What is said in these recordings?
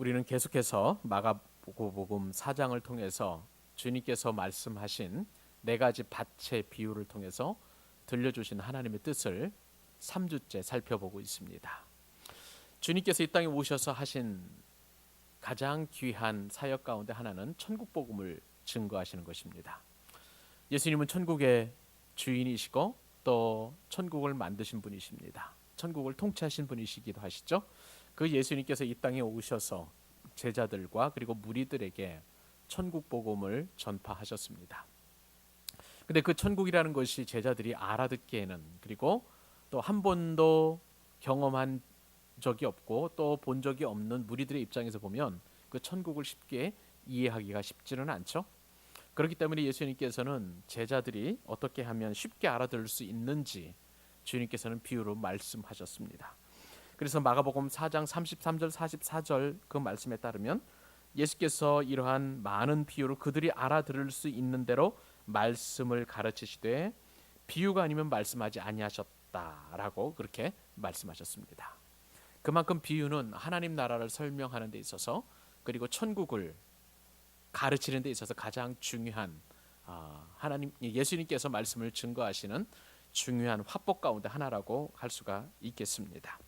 우리는 계속해서 마가복음 4장을 통해서 주님께서 말씀하신 네 가지 밭의 비유를 통해서 들려주신 하나님의 뜻을 3주째 살펴보고 있습니다. 주님께서 이 땅에 오셔서 하신 가장 귀한 사역 가운데 하나는 천국 복음을 증거하시는 것입니다. 예수님은 천국의 주인이시고 또 천국을 만드신 분이십니다. 천국을 통치하신 분이시기도 하시죠. 그 예수님께서 이 땅에 오셔서 제자들과 그리고 무리들에게 천국 복음을 전파하셨습니다. 근데 그 천국이라는 것이 제자들이 알아듣기에는, 그리고 또 한 번도 경험한 적이 없고 또 본 적이 없는 무리들의 입장에서 보면 그 천국을 쉽게 이해하기가 쉽지는 않죠. 그렇기 때문에 예수님께서는 제자들이 어떻게 하면 쉽게 알아들을 수 있는지 주님께서는 비유로 말씀하셨습니다. 그래서 마가복음 4장 33절 44절 그 말씀에 따르면 예수께서 이러한 많은 비유로 그들이 알아들을 수 있는 대로 말씀을 가르치시되 비유가 아니면 말씀하지 아니하셨다라고 그렇게 말씀하셨습니다. 그만큼 비유는 하나님 나라를 설명하는 데 있어서, 그리고 천국을 가르치는 데 있어서 가장 중요한, 하나님 예수님께서 말씀을 증거하시는 중요한 화법 가운데 하나라고 할 수가 있겠습니다.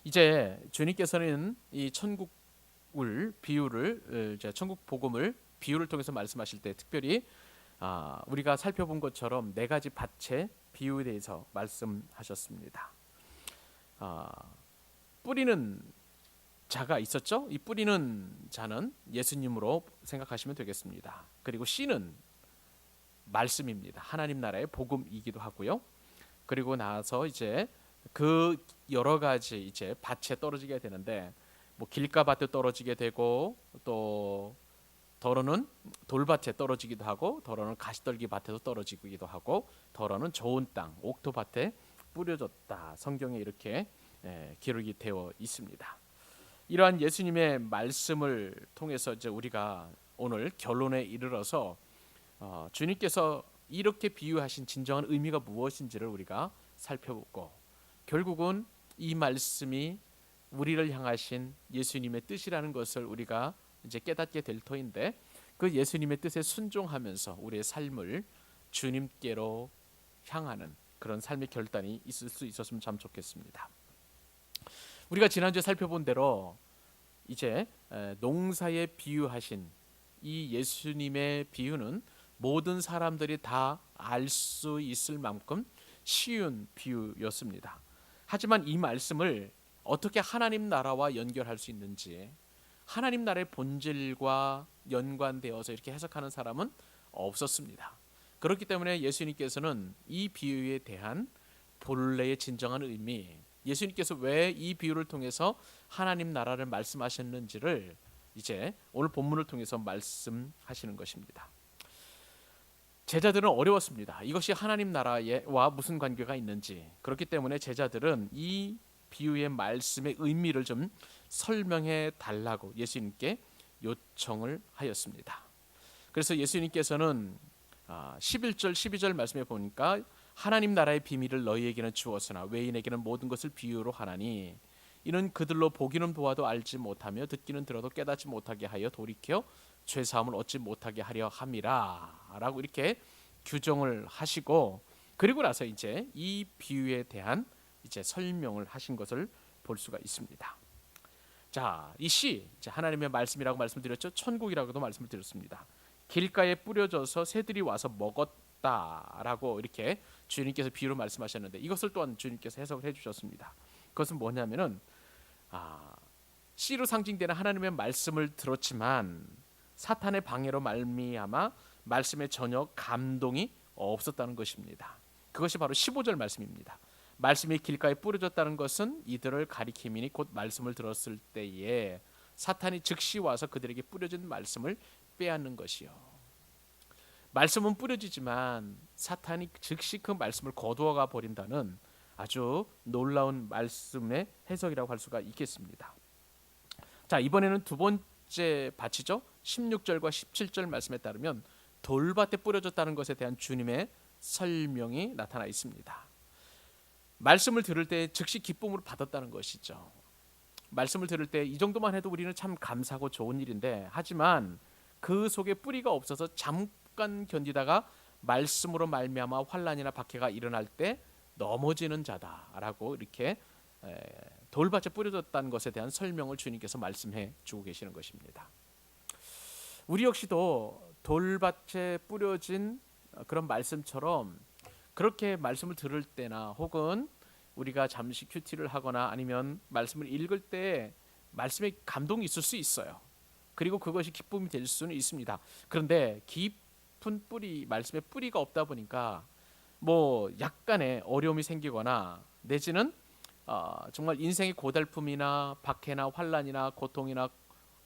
이제 주님께서는 이 천국을 비유를, 이제 천국 복음을 비유를 통해서 말씀하실 때 특별히 우리가 살펴본 것처럼 네 가지 밭의 비유에 대해서 말씀하셨습니다. 뿌리는 자가 있었죠. 이 뿌리는 자는 예수님으로 생각하시면 되겠습니다. 그리고 씨는 말씀입니다. 하나님 나라의 복음이기도 하고요. 그리고 나서 이제 그 여러 가지 이제 밭에 떨어지게 되는데, 뭐 길가밭에 떨어지게 되고, 또 더러는 돌밭에 떨어지기도 하고, 더러는 가시떨기 밭에도 떨어지기도 하고, 더러는 좋은 땅 옥토밭에 뿌려졌다. 성경에 이렇게 기록이 되어 있습니다. 이러한 예수님의 말씀을 통해서 이제 우리가 오늘 결론에 이르러서 주님께서 이렇게 비유하신 진정한 의미가 무엇인지를 우리가 살펴보고, 결국은 이 말씀이 우리를 향하신 예수님의 뜻이라는 것을 우리가 이제 깨닫게 될 터인데, 그 예수님의 뜻에 순종하면서 우리의 삶을 주님께로 향하는 그런 삶의 결단이 있을 수 있었으면 참 좋겠습니다. 우리가 지난주에 살펴본 대로 이제 농사에 비유하신 이 예수님의 비유는 모든 사람들이 다 알 수 있을 만큼 쉬운 비유였습니다. 하지만 이 말씀을 어떻게 하나님 나라와 연결할 수 있는지, 하나님 나라의 본질과 연관되어서 이렇게 해석하는 사람은 없었습니다. 그렇기 때문에 예수님께서는 이 비유에 대한 본래의 진정한 의미, 예수님께서 왜 이 비유를 통해서 하나님 나라를 말씀하셨는지를 이제 오늘 본문을 통해서 말씀하시는 것입니다. 제자들은 어려웠습니다. 이것이 하나님 나라와 무슨 관계가 있는지. 그렇기 때문에 제자들은 이 비유의 말씀의 의미를 좀 설명해 달라고 예수님께 요청을 하였습니다. 그래서 예수님께서는 11절 12절 말씀에 보니까 하나님 나라의 비밀을 너희에게는 주었으나 외인에게는 모든 것을 비유로 하나니 이는 그들로 보기는 보아도 알지 못하며 듣기는 들어도 깨닫지 못하게 하여 돌이켜 죄사함을 얻지 못하게 하려 함이라 라고 이렇게 규정을 하시고, 그리고 나서 이제 이 비유에 대한 이제 설명을 하신 것을 볼 수가 있습니다. 자, 이 씨, 하나님의 말씀이라고 말씀드렸죠. 천국이라고도 말씀을 드렸습니다. 길가에 뿌려져서 새들이 와서 먹었다라고 이렇게 주님께서 비유로 말씀하셨는데, 이것을 또한 주님께서 해석을 해주셨습니다. 그것은 뭐냐면은 씨로 상징되는 하나님의 말씀을 들었지만 사탄의 방해로 말미암아 말씀에 전혀 감동이 없었다는 것입니다. 그것이 바로 15절 말씀입니다. 말씀이 길가에 뿌려졌다는 것은 이들을 가리킴이니 곧 말씀을 들었을 때에 사탄이 즉시 와서 그들에게 뿌려진 말씀을 빼앗는 것이요. 말씀은 뿌려지지만 사탄이 즉시 그 말씀을 거두어가 버린다는 아주 놀라운 말씀의 해석이라고 할 수가 있겠습니다. 자, 이번에는 두 번째 밭이죠. 16절과 17절 말씀에 따르면 돌밭에 뿌려졌다는 것에 대한 주님의 설명이 나타나 있습니다. 말씀을 들을 때 즉시 기쁨으로 받았다는 것이죠. 말씀을 들을 때 이 정도만 해도 우리는 참 감사하고 좋은 일인데, 하지만 그 속에 뿌리가 없어서 잠깐 견디다가 말씀으로 말미암아 환난이나 박해가 일어날 때 넘어지는 자다라고 이렇게 돌밭에 뿌려졌다는 것에 대한 설명을 주님께서 말씀해 주고 계시는 것입니다. 우리 역시도 돌밭에 뿌려진 그런 말씀처럼 그렇게 말씀을 들을 때나 혹은 우리가 잠시 큐티를 하거나 아니면 말씀을 읽을 때 말씀에 감동이 있을 수 있어요. 그리고 그것이 기쁨이 될 수는 있습니다. 그런데 깊은 뿌리, 말씀에 뿌리가 없다 보니까 뭐 약간의 어려움이 생기거나 내지는 정말 인생의 고달픔이나 박해나 환난이나 고통이나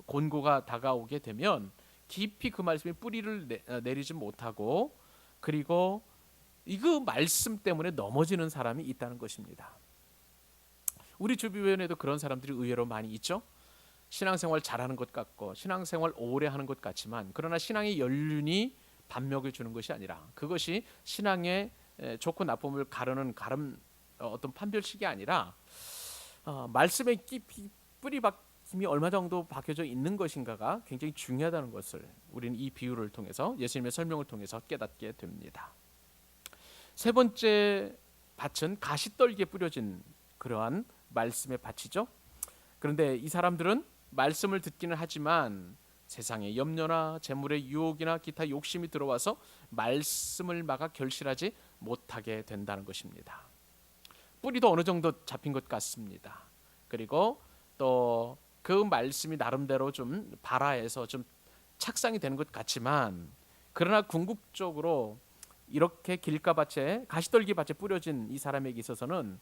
곤고가 다가오게 되면 깊이 그 말씀에 뿌리를 내리지 못하고 그리고 이 그 말씀 때문에 넘어지는 사람이 있다는 것입니다. 우리 주변에도 그런 사람들이 의외로 많이 있죠. 신앙생활 잘하는 것 같고 신앙생활 오래 하는 것 같지만 그러나 신앙의 연륜이 반목을 주는 것이 아니라 그것이 신앙의 좋고 나쁨을 가르는 어떤 판별식이 아니라 말씀에 깊이 뿌리 박힘이 얼마 정도 박혀져 있는 것인가가 굉장히 중요하다는 것을 우리는 이 비유를 통해서 예수님의 설명을 통해서 깨닫게 됩니다. 세 번째 밭은 가시떨기에 뿌려진 그러한 말씀의 밭이죠. 그런데 이 사람들은 말씀을 듣기는 하지만 세상의 염려나 재물의 유혹이나 기타 욕심이 들어와서 말씀을 막아 결실하지 못하게 된다는 것입니다. 뿌리도 어느 정도 잡힌 것 같습니다. 그리고 또 그 말씀이 나름대로 좀 발화해서 좀 착상이 되는 것 같지만 그러나 궁극적으로 이렇게 길가밭에 가시떨기 밭에 뿌려진 이 사람에게 있어서는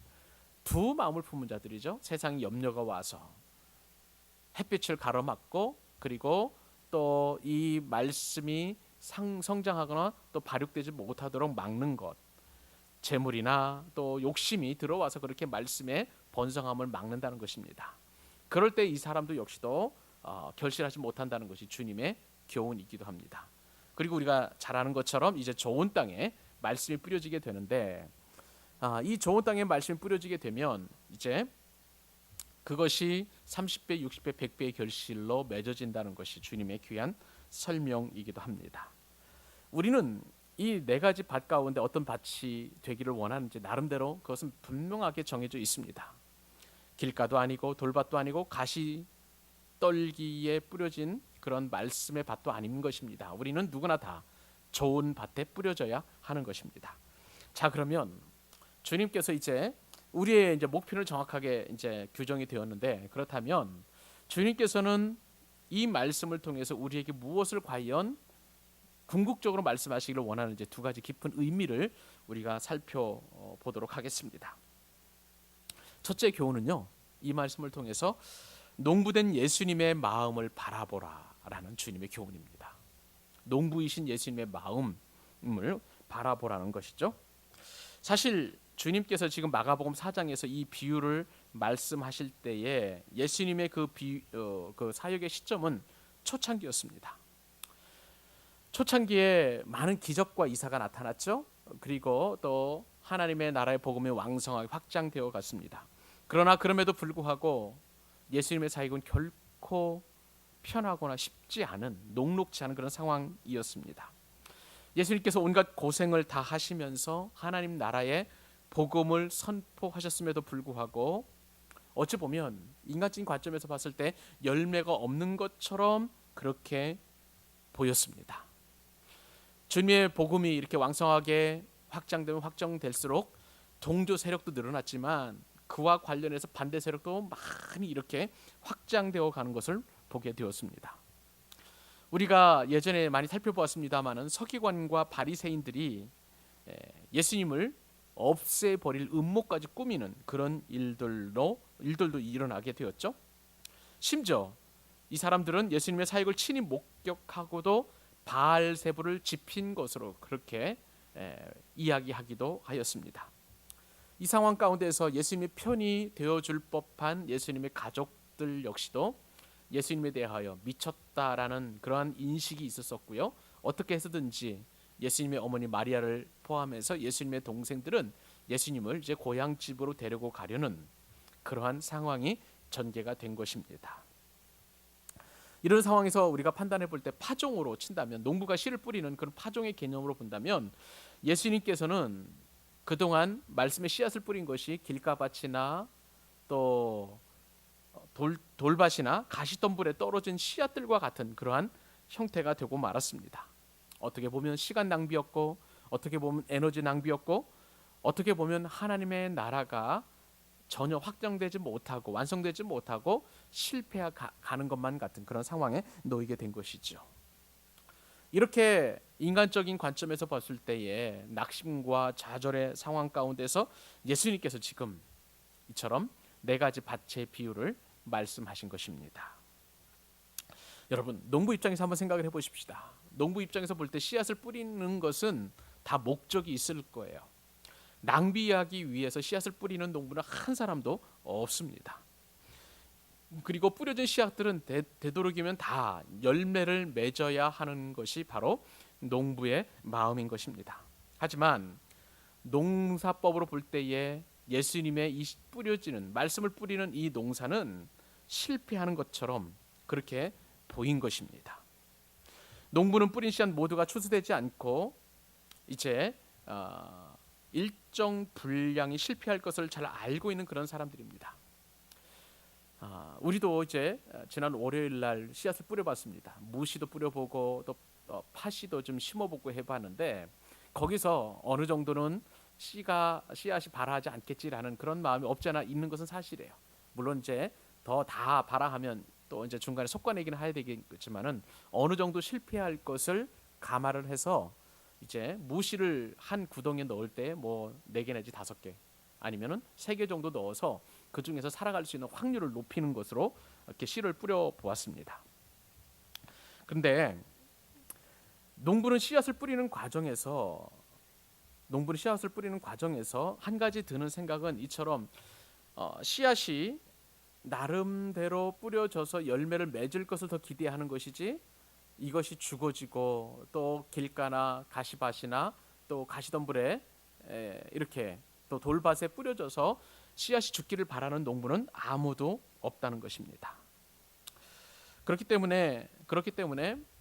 두 마음을 품은 자들이죠. 세상의 염려가 와서 햇빛을 가로막고 그리고 또 이 말씀이 성장하거나 또 발육되지 못하도록 막는 것, 재물이나 또 욕심이 들어와서 그렇게 말씀의 번성함을 막는다는 것입니다. 그럴 때 이 사람도 역시도 결실하지 못한다는 것이 주님의 교훈이기도 합니다. 그리고 우리가 잘 아는 것처럼 이제 좋은 땅에 말씀이 뿌려지게 되는데 이 좋은 땅에 말씀이 뿌려지게 되면 이제 그것이 30배, 60배, 100배의 결실로 맺어진다는 것이 주님의 귀한 설명이기도 합니다. 우리는 이 네 가지 밭 가운데 어떤 밭이 되기를 원하는지 나름대로 그것은 분명하게 정해져 있습니다. 길가도 아니고 돌밭도 아니고 가시떨기에 뿌려진 그런 말씀의 밭도 아닌 것입니다. 우리는 누구나 다 좋은 밭에 뿌려져야 하는 것입니다. 자, 그러면 주님께서 이제 우리의 이제 목표를 정확하게 이제 규정이 되었는데 그렇다면 주님께서는 이 말씀을 통해서 우리에게 무엇을 과연 궁극적으로 말씀하시기를 원하는지 두 가지 깊은 의미를 우리가 살펴보도록 하겠습니다. 첫째 교훈은요, 이 말씀을 통해서 농부된 예수님의 마음을 바라보라라는 주님의 교훈입니다. 농부이신 예수님의 마음을 바라보라는 것이죠. 사실 주님께서 지금 마가복음 4장에서 이 비유를 말씀하실 때에 예수님의 그 사역의 시점은 초창기였습니다. 초창기에 많은 기적과 이사가 나타났죠. 그리고 또 하나님의 나라의 복음이 왕성하게 확장되어 갔습니다. 그러나 그럼에도 불구하고 예수님의 사역은 결코 편하거나 쉽지 않은 녹록지 않은 그런 상황이었습니다. 예수님께서 온갖 고생을 다 하시면서 하나님 나라의 복음을 선포하셨음에도 불구하고 어찌 보면 인간적인 관점에서 봤을 때 열매가 없는 것처럼 그렇게 보였습니다. 주님의 복음이 이렇게 왕성하게 확장되면 확정될수록 동조 세력도 늘어났지만 그와 관련해서 반대 세력도 많이 이렇게 확장되어 가는 것을 보게 되었습니다. 우리가 예전에 많이 살펴보았습니다마는 서기관과 바리새인들이 예수님을 없애버릴 음모까지 꾸미는 그런 일들도 일어나게 되었죠. 심지어 이 사람들은 예수님의 사역을 친히 목격하고도 바알세불을 지핀 것으로 그렇게 이야기하기도 하였습니다. 이 상황 가운데서 예수님의 편이 되어줄 법한 예수님의 가족들 역시도 예수님에 대하여 미쳤다라는 그러한 인식이 있었었고요. 어떻게 해서든지 예수님의 어머니 마리아를 포함해서 예수님의 동생들은 예수님을 이제 고향집으로 데리고 가려는 그러한 상황이 전개가 된 것입니다. 이런 상황에서 우리가 판단해 볼 때 파종으로 친다면, 농부가 씨를 뿌리는 그런 파종의 개념으로 본다면, 예수님께서는 그동안 말씀의 씨앗을 뿌린 것이 길가밭이나 또 돌밭이나 가시덤불에 떨어진 씨앗들과 같은 그러한 형태가 되고 말았습니다. 어떻게 보면 시간 낭비였고, 어떻게 보면 에너지 낭비였고, 어떻게 보면 하나님의 나라가 전혀 확장되지 못하고 완성되지 못하고 실패가는 것만 같은 그런 상황에 놓이게 된 것이죠. 이렇게 인간적인 관점에서 봤을 때에 낙심과 좌절의 상황 가운데서 예수님께서 지금 이처럼 네 가지 밭의 비유를 말씀하신 것입니다. 여러분, 농부 입장에서 한번 생각을 해보십시다. 농부 입장에서 볼 때 씨앗을 뿌리는 것은 다 목적이 있을 거예요. 낭비하기 위해서 씨앗을 뿌리는 농부는 한 사람도 없습니다. 그리고 뿌려진 씨앗들은 되도록이면 다 열매를 맺어야 하는 것이 바로 농부의 마음인 것입니다. 하지만 농사법으로 볼 때에 예수님의 이 뿌려지는 말씀을 뿌리는 이 농사는 실패하는 것처럼 그렇게 보인 것입니다. 농부는 뿌린 씨앗 모두가 추수되지 않고 이제 일정 분량이 실패할 것을 잘 알고 있는 그런 사람들입니다. 우리도 이제 지난 월요일 날 씨앗을 뿌려봤습니다. 무시도 뿌려보고 또 파시도 좀 심어보고 해봤는데, 거기서 어느 정도는 씨앗이 발아하지 않겠지라는 그런 마음이 없지 않아 있는 것은 사실이에요. 물론 이제 더 다 발아하면 또 이제 중간에 솎아내기는 해야 되겠지만은 어느 정도 실패할 것을 감안을 해서 이제 무씨를 한 구덩이에 넣을 때 뭐 4개 내지 5개 아니면은 3개 정도 넣어서 그 중에서 살아갈 수 있는 확률을 높이는 것으로 이렇게 씨를 뿌려 보았습니다. 그런데 농부는 씨앗을 뿌리는 과정에서 한 가지 드는 생각은 이처럼 씨앗이 나름대로 뿌려져서 열매를 맺을 것을 더 기대하는 것이지, 이것이 죽어지고 또 길가나 가시밭이나 또 가시덤불에 이렇게 또 돌밭에 뿌려져서 씨앗이 죽기를 바라는 농부는 아무도 없다는 것입니다. 그렇기 때문에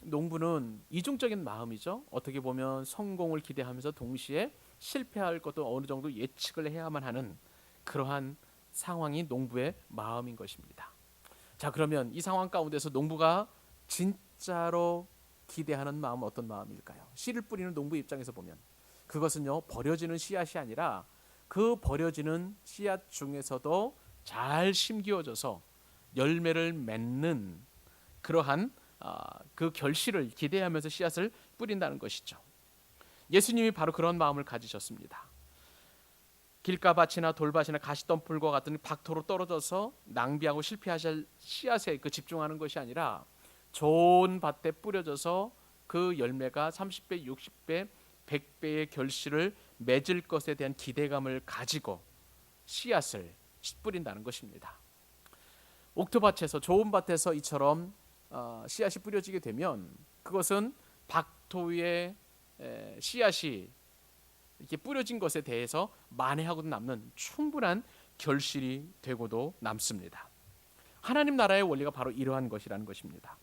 농부는 이중적인 마음이죠. 어떻게 보면 성공을 기대하면서 동시에 실패할 것도 어느 정도 예측을 해야만 하는 그러한 상황이 농부의 마음인 것입니다. 자, 그러면 이 상황 가운데서 농부가 진짜로 기대하는 마음은 어떤 마음일까요? 씨를 뿌리는 농부 입장에서 보면 그것은요, 버려지는 씨앗이 아니라 그 버려지는 씨앗 중에서도 잘 심기어져서 열매를 맺는 그러한 그 결실을 기대하면서 씨앗을 뿌린다는 것이죠. 예수님이 바로 그런 마음을 가지셨습니다. 길가밭이나 돌밭이나 가시덤불과 같은 박토로 떨어져서 낭비하고 실패하실 씨앗에 집중하는 것이 아니라 좋은 밭에 뿌려져서 그 열매가 30배, 60배, 100배의 결실을 맺을 것에 대한 기대감을 가지고 씨앗을 뿌린다는 것입니다. 옥토밭에서, 좋은 밭에서 이처럼 씨앗이 뿌려지게 되면 그것은 박토에 씨앗이 이렇게 뿌려진 것에 대해서 만회하고도 남는 충분한 결실이 되고도 남습니다. 하나님 나라의 원리가 바로 이러한 것이라는 것입니다.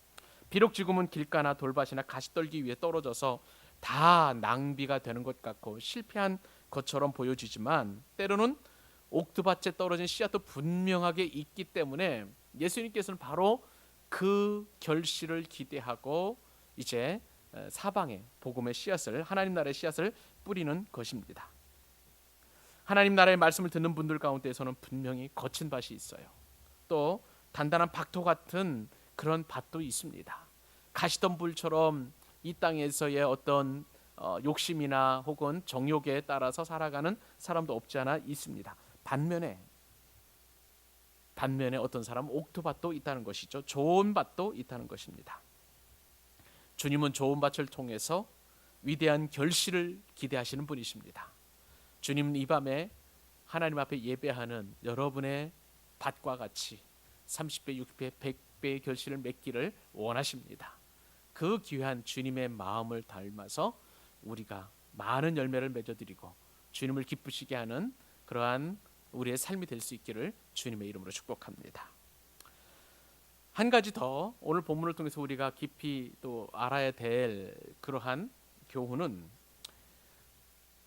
비록 지금은 길가나 돌밭이나 가시떨기 위에 떨어져서 다 낭비가 되는 것 같고 실패한 것처럼 보여지지만, 때로는 옥토밭에 떨어진 씨앗도 분명하게 있기 때문에 예수님께서는 바로 그 결실을 기대하고 이제 사방에 복음의 씨앗을, 하나님 나라의 씨앗을 뿌리는 것입니다. 하나님 나라의 말씀을 듣는 분들 가운데에서는 분명히 거친 밭이 있어요. 또 단단한 박토 같은 그런 밭도 있습니다. 가시덤불처럼 이 땅에서의 어떤 욕심이나 혹은 정욕에 따라서 살아가는 사람도 없지 않아 있습니다. 반면에 어떤 사람은 옥토밭도 있다는 것이죠. 좋은 밭도 있다는 것입니다. 주님은 좋은 밭을 통해서 위대한 결실을 기대하시는 분이십니다. 주님은 이 밤에 하나님 앞에 예배하는 여러분의 밭과 같이 30배, 60배, 100배의 결실을 맺기를 원하십니다. 그 귀한 주님의 마음을 닮아서 우리가 많은 열매를 맺어드리고 주님을 기쁘시게 하는 그러한 우리의 삶이 될 수 있기를 주님의 이름으로 축복합니다. 한 가지 더 오늘 본문을 통해서 우리가 깊이 또 알아야 될 그러한 교훈은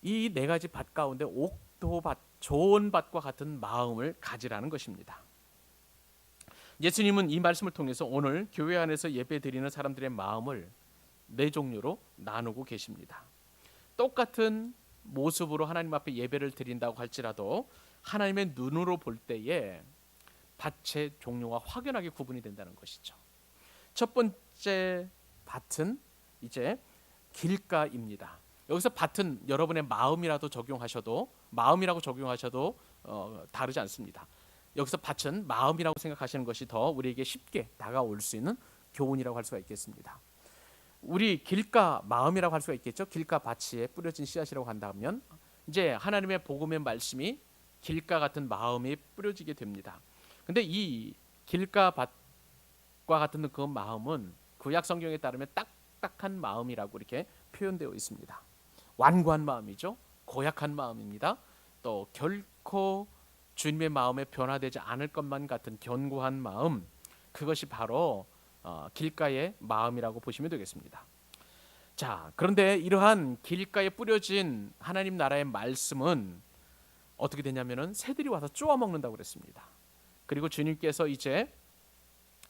이 네 가지 밭 가운데 옥토밭, 좋은 밭과 같은 마음을 가지라는 것입니다. 예수님은 이 말씀을 통해서 오늘 교회 안에서 예배드리는 사람들의 마음을 네 종류로 나누고 계십니다. 똑같은 모습으로 하나님 앞에 예배를 드린다고 할지라도 하나님의 눈으로 볼 때에 밭의 종류가 확연하게 구분이 된다는 것이죠. 첫 번째 밭은 이제 길가입니다. 여기서 밭은 여러분의 마음이라고 적용하셔도 다르지 않습니다. 여기서 밭은 마음이라고 생각하시는 것이 더 우리에게 쉽게 다가올 수 있는 교훈이라고 할 수가 있겠습니다. 우리 길가 마음이라고 할 수가 있겠죠. 길가 밭에 뿌려진 씨앗이라고 한다면 이제 하나님의 복음의 말씀이 길가 같은 마음에 뿌려지게 됩니다. 근데 이 길가 밭과 같은 그 마음은 구약 성경에 따르면 딱딱한 마음이라고 이렇게 표현되어 있습니다. 완고한 마음이죠. 고약한 마음입니다. 또 결코 주님의 마음에 변화되지 않을 것만 같은 견고한 마음, 그것이 바로 길가의 마음이라고 보시면 되겠습니다. 자, 그런데 이러한 길가에 뿌려진 하나님 나라의 말씀은 어떻게 되냐면은 새들이 와서 쪼아 먹는다고 그랬습니다. 그리고 주님께서 이제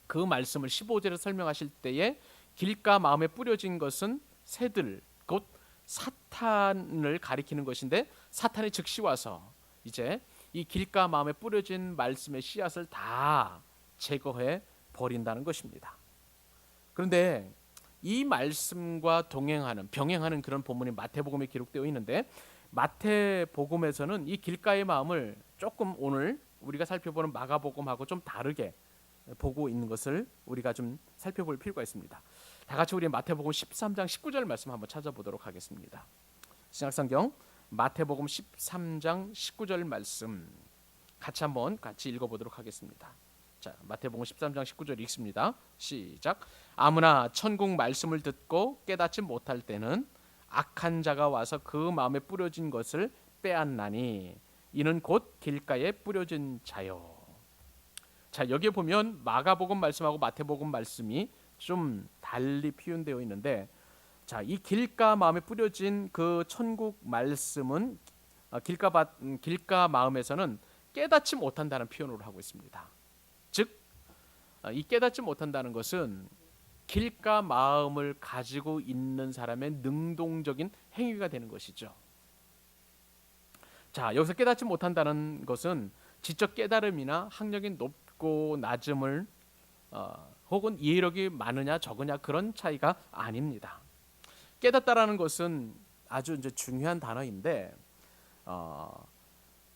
그 말씀을 15절에 설명하실 때에 길가 마음에 뿌려진 것은 새들, 곧 사탄을 가리키는 것인데 사탄이 즉시 와서 이제 이 길가 마음에 뿌려진 말씀의 씨앗을 다 제거해 버린다는 것입니다. 그런데 이 말씀과 병행하는 그런 본문이 마태복음에 기록되어 있는데 마태복음에서는 이 길가의 마음을 조금 오늘 우리가 살펴보는 마가복음하고 좀 다르게 보고 있는 것을 우리가 좀 살펴볼 필요가 있습니다. 다 같이 우리 마태복음 13장 19절 말씀 한번 찾아보도록 하겠습니다. 신약성경 마태복음 13장 19절 말씀 같이 읽어보도록 하겠습니다. 자, 마태복음 13장 19절 읽습니다. 시작. 아무나 천국 말씀을 듣고 깨닫지 못할 때는 악한 자가 와서 그 마음에 뿌려진 것을 빼앗나니 이는 곧 길가에 뿌려진 자요. 자, 여기에 보면 마가복음 말씀하고 마태복음 말씀이 좀 달리 표현되어 있는데, 자, 이 길가 마음에 뿌려진 그 천국 말씀은 길가 마음에서는 깨닫지 못한다는 표현으로 하고 있습니다. 즉, 이 깨닫지 못한다는 것은 길가 마음을 가지고 있는 사람의 능동적인 행위가 되는 것이죠. 자, 여기서 깨닫지 못한다는 것은 지적 깨달음이나 학력이 높고 낮음을 혹은 이해력이 많으냐 적으냐 그런 차이가 아닙니다. 깨닫다라는 것은 아주 이제 중요한 단어인데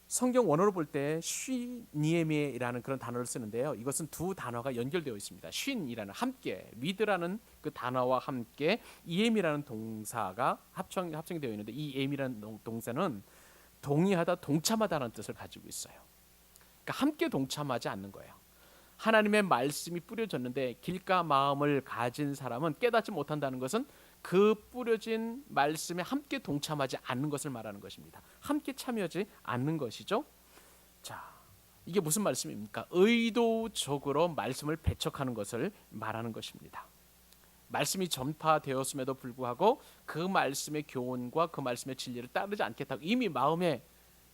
성경 원어로 볼 때 쉬니에미라는 그런 단어를 쓰는데요. 이것은 두 단어가 연결되어 있습니다. 쉰이라는 함께, 위드라는 그 단어와 함께 이엠이라는 동사가 합성이 되어 있는데 이 이엠이라는 동사는 동의하다, 동참하다라는 뜻을 가지고 있어요. 그러니까 함께 동참하지 않는 거예요. 하나님의 말씀이 뿌려졌는데 길가 마음을 가진 사람은 깨닫지 못한다는 것은 그 뿌려진 말씀에 함께 동참하지 않는 것을 말하는 것입니다. 함께 참여하지 않는 것이죠. 자, 이게 무슨 말씀입니까? 의도적으로 말씀을 배척하는 것을 말하는 것입니다. 말씀이 전파되었음에도 불구하고 그 말씀의 교훈과 그 말씀의 진리를 따르지 않겠다고 이미 마음에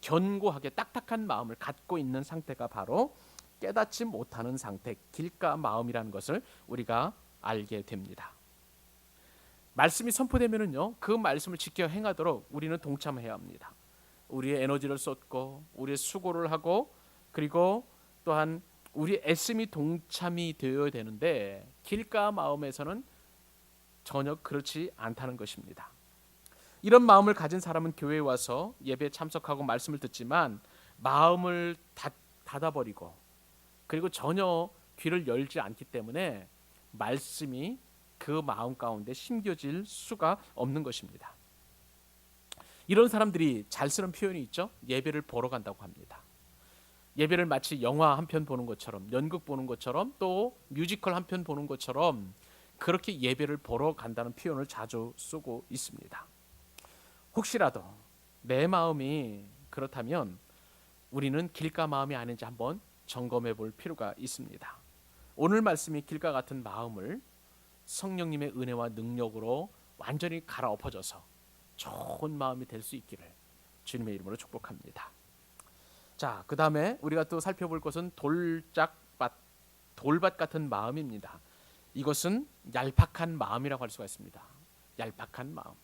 견고하게 딱딱한 마음을 갖고 있는 상태가 바로 깨닫지 못하는 상태, 길가 마음이라는 것을 우리가 알게 됩니다. 말씀이 선포되면은요, 그 말씀을 지켜 행하도록 우리는 동참해야 합니다. 우리의 에너지를 쏟고 우리의 수고를 하고 그리고 또한 우리 애씀이 동참이 되어야 되는데 길가 마음에서는 전혀 그렇지 않다는 것입니다. 이런 마음을 가진 사람은 교회에 와서 예배에 참석하고 말씀을 듣지만 마음을 닫아버리고 그리고 전혀 귀를 열지 않기 때문에 말씀이 그 마음 가운데 심겨질 수가 없는 것입니다. 이런 사람들이 잘 쓰는 표현이 있죠. 예배를 보러 간다고 합니다. 예배를 마치 영화 한 편 보는 것처럼, 연극 보는 것처럼, 또 뮤지컬 한 편 보는 것처럼 그렇게 예배를 보러 간다는 표현을 자주 쓰고 있습니다. 혹시라도 내 마음이 그렇다면 우리는 길가 마음이 아닌지 한번 점검해 볼 필요가 있습니다. 오늘 말씀이 길과 같은 마음을 성령님의 은혜와 능력으로 완전히 갈아엎어져서 좋은 마음이 될 수 있기를 주님의 이름으로 축복합니다. 자, 그 다음에 우리가 또 살펴볼 것은 돌밭 같은 마음입니다. 이것은 얄팍한 마음이라고 할 수가 있습니다. 얄팍한 마음.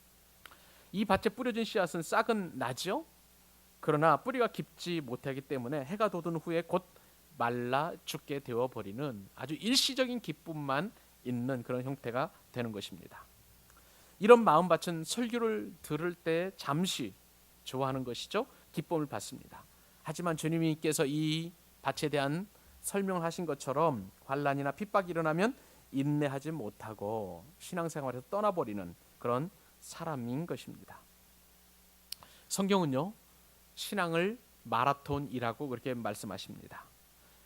이 밭에 뿌려진 씨앗은 싹은 나죠. 그러나 뿌리가 깊지 못하기 때문에 해가 돋은 후에 곧 말라 죽게 되어버리는 아주 일시적인 기쁨만 있는 그런 형태가 되는 것입니다. 이런 마음밭은 설교를 들을 때 잠시 좋아하는 것이죠. 기쁨을 받습니다. 하지만 주님께서 이 밭에 대한 설명을 하신 것처럼 환난이나 핍박이 일어나면 인내하지 못하고 신앙생활에서 떠나버리는 그런 사람인 것입니다. 성경은요, 신앙을 마라톤이라고 그렇게 말씀하십니다.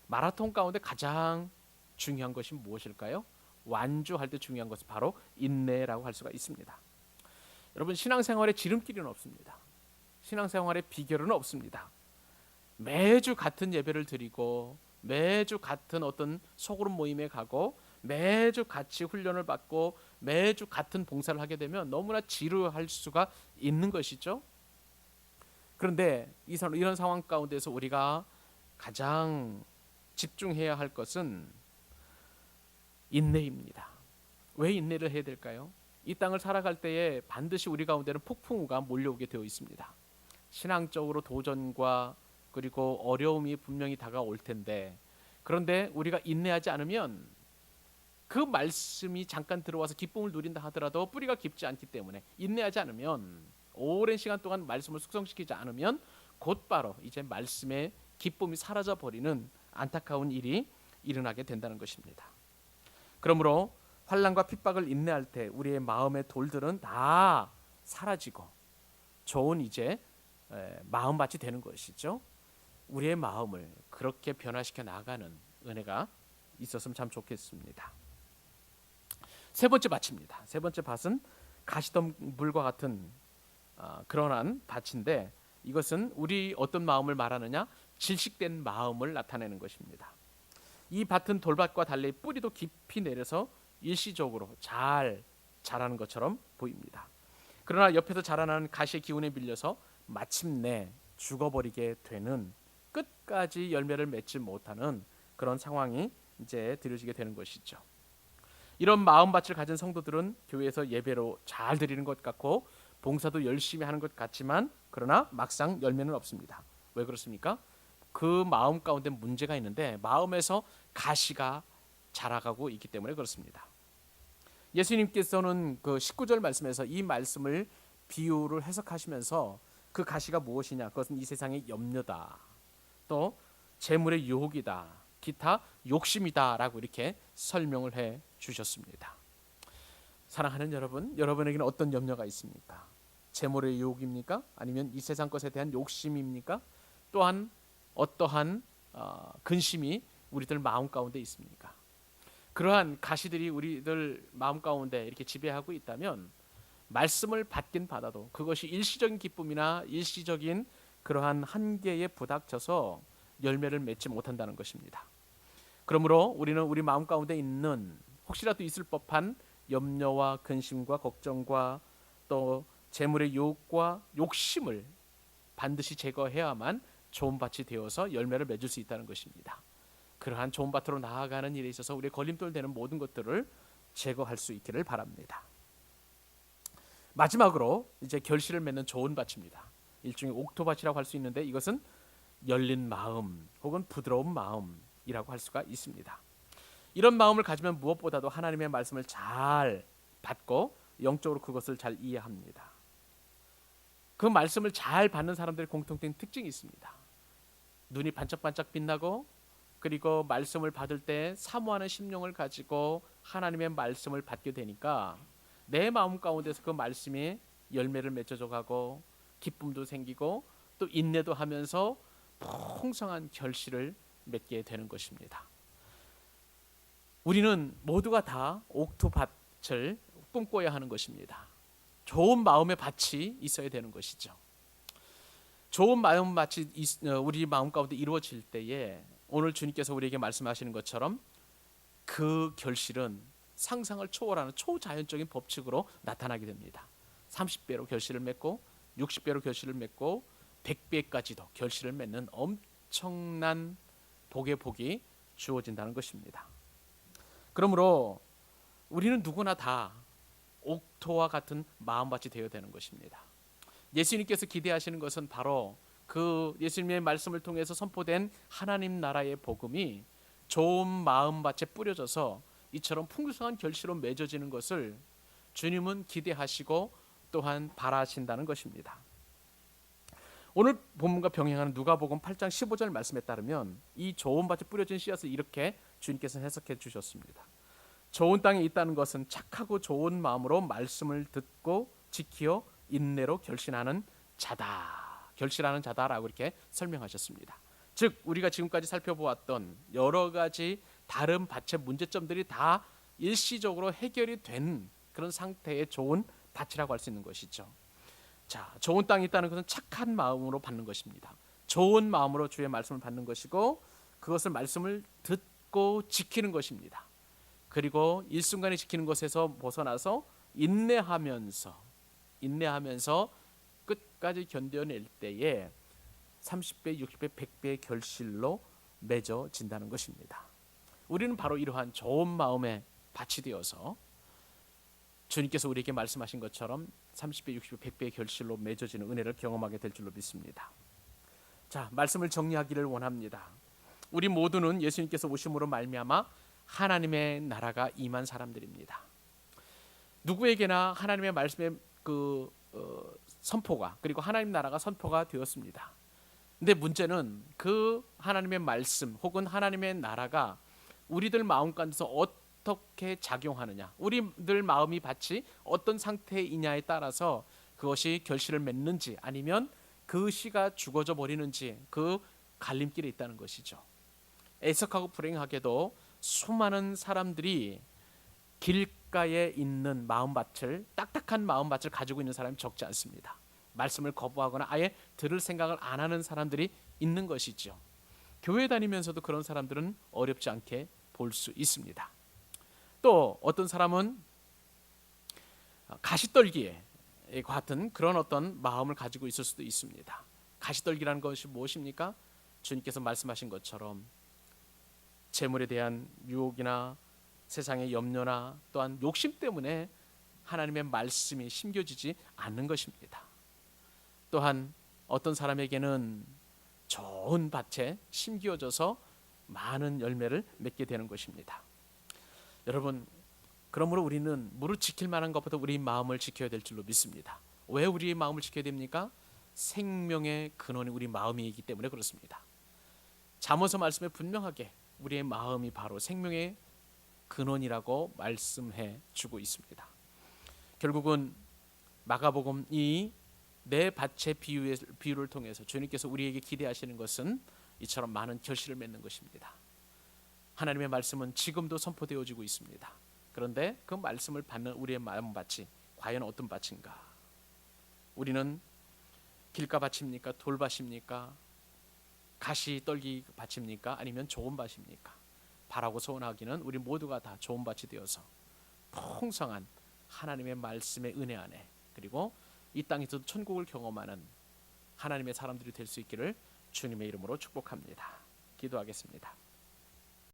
마라톤 가운데 가장 중요한 것이 무엇일까요? 완주할 때 중요한 것은 바로 인내라고 할 수가 있습니다. 여러분, 신앙생활에 지름길은 없습니다. 신앙생활의 비결은 없습니다. 매주 같은 예배를 드리고 매주 같은 어떤 소그룹 모임에 가고 매주 같이 훈련을 받고 매주 같은 봉사를 하게 되면 너무나 지루할 수가 있는 것이죠. 그런데 이런 상황 가운데서 우리가 가장 집중해야 할 것은 인내입니다. 왜 인내를 해야 될까요? 이 땅을 살아갈 때에 반드시 우리 가운데는 폭풍우가 몰려오게 되어 있습니다. 신앙적으로 도전과 그리고 어려움이 분명히 다가올 텐데, 그런데 우리가 인내하지 않으면 그 말씀이 잠깐 들어와서 기쁨을 누린다 하더라도 뿌리가 깊지 않기 때문에 인내하지 않으면, 오랜 시간 동안 말씀을 숙성시키지 않으면 곧바로 이제 말씀의 기쁨이 사라져 버리는 안타까운 일이 일어나게 된다는 것입니다. 그러므로 환난과 핍박을 인내할 때 우리의 마음의 돌들은 다 사라지고 좋은 이제 마음밭이 되는 것이죠. 우리의 마음을 그렇게 변화시켜 나가는 은혜가 있었으면 참 좋겠습니다. 세 번째 밭입니다. 세 번째 밭은 가시덤불과 같은 그러한 밭인데, 이것은 우리 어떤 마음을 말하느냐? 질식된 마음을 나타내는 것입니다. 이 밭은 돌밭과 달리 뿌리도 깊이 내려서 일시적으로 잘 자라는 것처럼 보입니다. 그러나 옆에서 자라나는 가시의 기운에 밀려서 마침내 죽어버리게 되는, 끝까지 열매를 맺지 못하는 그런 상황이 이제 드려지게 되는 것이죠. 이런 마음밭을 가진 성도들은 교회에서 예배로 잘 드리는 것 같고 봉사도 열심히 하는 것 같지만, 그러나 막상 열매는 없습니다. 왜 그렇습니까? 그 마음 가운데 문제가 있는데 마음에서 가시가 자라가고 있기 때문에 그렇습니다. 예수님께서는 그 19절 말씀에서 이 말씀을 비유를 해석하시면서 그 가시가 무엇이냐, 그것은 이 세상의 염려다, 또 재물의 유혹이다, 기타 욕심이다 라고 이렇게 설명을 해 주셨습니다. 사랑하는 여러분, 여러분에게는 어떤 염려가 있습니까? 재물의 유혹입니까? 아니면 이 세상 것에 대한 욕심입니까? 또한 어떠한 근심이 우리들 마음 가운데 있습니까? 그러한 가시들이 우리들 마음 가운데 이렇게 지배하고 있다면 말씀을 받긴 받아도 그것이 일시적인 기쁨이나 일시적인 그러한 한계에 부닥쳐서 열매를 맺지 못한다는 것입니다. 그러므로 우리는 우리 마음 가운데 있는 혹시라도 있을 법한 염려와 근심과 걱정과 또 재물의 유혹과 욕심을 반드시 제거해야만 좋은 밭이 되어서 열매를 맺을 수 있다는 것입니다. 그러한 좋은 밭으로 나아가는 일에 있어서 우리의 걸림돌 되는 모든 것들을 제거할 수 있기를 바랍니다. 마지막으로 이제 결실을 맺는 좋은 밭입니다. 일종의 옥토밭이라고 할 수 있는데, 이것은 열린 마음 혹은 부드러운 마음이라고 할 수가 있습니다. 이런 마음을 가지면 무엇보다도 하나님의 말씀을 잘 받고 영적으로 그것을 잘 이해합니다. 그 말씀을 잘 받는 사람들의 공통된 특징이 있습니다. 눈이 반짝반짝 빛나고, 그리고 말씀을 받을 때 사모하는 심령을 가지고 하나님의 말씀을 받게 되니까 내 마음 가운데서 그 말씀이 열매를 맺어져 가고 기쁨도 생기고 또 인내도 하면서 풍성한 결실을 맺게 되는 것입니다. 우리는 모두가 다 옥토밭을 꿈꿔야 하는 것입니다. 좋은 마음의 밭이 있어야 되는 것이죠. 좋은 마음밭이 우리 마음 가운데 이루어질 때에 오늘 주님께서 우리에게 말씀하시는 것처럼 그 결실은 상상을 초월하는 초자연적인 법칙으로 나타나게 됩니다. 30배로 결실을 맺고 60배로 결실을 맺고 100배까지도 결실을 맺는 엄청난 복의 복이 주어진다는 것입니다. 그러므로 우리는 누구나 다 옥토와 같은 마음밭이 되어야 되는 것입니다. 예수님께서 기대하시는 것은 바로 그 예수님의 말씀을 통해서 선포된 하나님 나라의 복음이 좋은 마음밭에 뿌려져서 이처럼 풍성한 결실로 맺어지는 것을 주님은 기대하시고 또한 바라신다는 것입니다. 오늘 본문과 병행하는 누가복음 8장 15절 말씀에 따르면 이 좋은 밭에 뿌려진 씨앗을 이렇게 주님께서 해석해 주셨습니다. 좋은 땅에 있다는 것은 착하고 좋은 마음으로 말씀을 듣고 지키어 인내로 결실하는 자다라고 이렇게 설명하셨습니다. 즉 우리가 지금까지 살펴보았던 여러 가지 다른 밭의 문제점들이 다 일시적으로 해결이 된 그런 상태의 좋은 밭이라고 할 수 있는 것이죠. 자, 좋은 땅이 있다는 것은 착한 마음으로 받는 것입니다. 좋은 마음으로 주의 말씀을 받는 것이고 그것을 말씀을 듣고 지키는 것입니다. 그리고 일순간에 지키는 것에서 벗어나서 인내하면서 끝까지 견뎌낼 때에 30배, 60배, 100배의 결실로 맺어진다는 것입니다. 우리는 바로 이러한 좋은 마음의 밭이 되어서 주님께서 우리에게 말씀하신 것처럼 30배, 60배, 100배의 결실로 맺어지는 은혜를 경험하게 될 줄로 믿습니다. 자, 말씀을 정리하기를 원합니다. 우리 모두는 예수님께서 오심으로 말미암아 하나님의 나라가 임한 사람들입니다. 누구에게나 하나님의 말씀의 선포가 그리고 하나님 나라가 선포가 되었습니다. 근데 문제는 그 하나님의 말씀 혹은 하나님의 나라가 우리들 마음 가운데서 어떻게 작용하느냐, 우리들 마음이 밭이 어떤 상태이냐에 따라서 그것이 결실을 맺는지 아니면 그 씨가 죽어져 버리는지 그 갈림길에 있다는 것이죠. 애석하고 불행하게도 수많은 사람들이 길가에 있는 마음밭을, 딱딱한 마음밭을 가지고 있는 사람이 적지 않습니다. 말씀을 거부하거나 아예 들을 생각을 안 하는 사람들이 있는 것이죠. 교회 다니면서도 그런 사람들은 어렵지 않게 볼 수 있습니다. 또 어떤 사람은 가시떨기에 같은 그런 어떤 마음을 가지고 있을 수도 있습니다. 가시떨기라는 것이 무엇입니까? 주님께서 말씀하신 것처럼 재물에 대한 유혹이나 세상의 염려나 또한 욕심 때문에 하나님의 말씀이 심겨지지 않는 것입니다. 또한 어떤 사람에게는 좋은 밭에 심겨져서 많은 열매를 맺게 되는 것입니다. 여러분, 그러므로 우리는 무릇 지킬 만한 것보다 우리 마음을 지켜야 될 줄로 믿습니다. 왜 우리의 마음을 지켜야 됩니까? 생명의 근원이 우리 마음이기 때문에 그렇습니다. 잠언서 말씀에 분명하게 우리의 마음이 바로 생명의 근원이라고 말씀해 주고 있습니다. 결국은 마가복음 이 내 밭의 비유를 통해서 주님께서 우리에게 기대하시는 것은 이처럼 많은 결실을 맺는 것입니다. 하나님의 말씀은 지금도 선포되어지고 있습니다. 그런데 그 말씀을 받는 우리의 마음밭이 과연 어떤 밭인가? 우리는 길가밭입니까? 돌밭입니까? 가시떨기 밭입니까? 아니면 좋은 밭입니까? 바라고 소원하기는 우리 모두가 다 좋은 밭이 되어서 풍성한 하나님의 말씀의 은혜 안에 그리고 이 땅에서도 천국을 경험하는 하나님의 사람들이 될 수 있기를 주님의 이름으로 축복합니다. 기도하겠습니다.